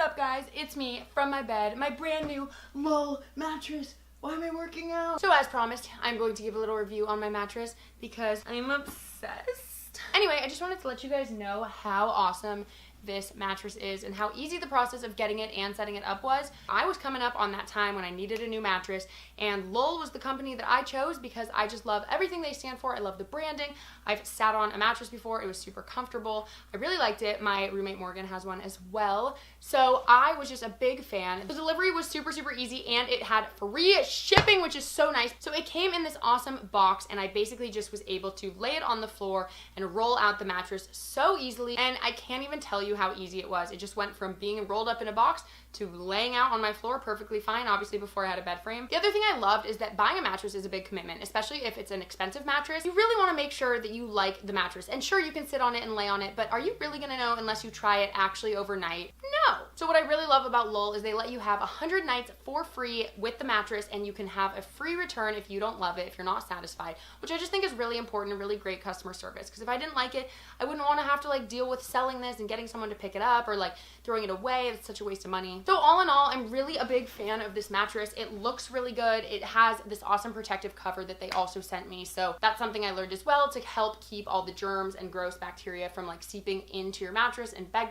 up, guys? It's me from my bed, my brand new Lull mattress. Why am I working out? So as promised, I'm going to give a little review on my mattress because I'm obsessed. Anyway, I just wanted to let you guys know how awesome this mattress is and how easy the process of getting it and setting it up was. I was coming up on that time when I needed a new mattress, and Lull was the company that I chose because I just love everything they stand for. I love the branding. I've sat on a mattress before. It was super comfortable. I really liked it. My roommate Morgan has one as well. So I was just a big fan. The delivery was super easy, and it had free shipping, which is so nice. So it came in this awesome box, and I basically just was able to lay it on the floor and roll out the mattress so easily, and I can't even tell you how easy it was. It just went from being rolled up in a box to laying out on my floor perfectly fine, obviously before I had a bed frame. The other thing I loved is that buying a mattress is a big commitment, especially if it's an expensive mattress. You really want to make sure that you like the mattress, and sure, you can sit on it and lay on it, but are you really gonna know unless you try it actually overnight? No. So what I really love about Lull is they let you have 100 nights for free with the mattress, and you can have a free return if you don't love it, if you're not satisfied, which I just think is really important and really great customer service, because if I didn't like it, I wouldn't want to have to like deal with selling this and getting someone to pick it up or like throwing it away. It's such a waste of money. So all in all, I'm really a big fan of this mattress. It looks really good. It has this awesome protective cover that they also sent me, so that's something I learned as well to help keep all the germs and gross bacteria from like seeping into your mattress and bed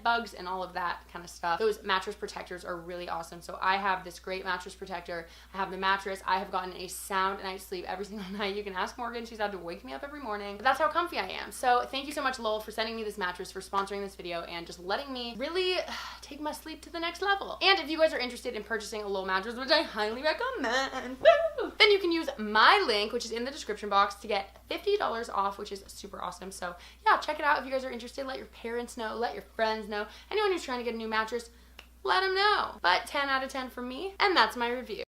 bugs and all of that kind of stuff. Those mattress protectors are really awesome. So I have this great mattress protector. I have the mattress. I have gotten a sound night's sleep every single night. You can ask Morgan. She's had to wake me up every morning. But that's how comfy I am. So thank you so much, Lull, for sending me this mattress, for sponsoring this video, and just letting me really take my sleep to the next level. And if you guys are interested in purchasing a Lull mattress, which I highly recommend, then you can use my link, which is in the description box, to get $50 off, which is super awesome. So yeah, check it out if you guys are interested. Let your parents know, let your friends know. Anyone who's trying to get a new mattress, let them know. But 10 out of 10 from me, and that's my review.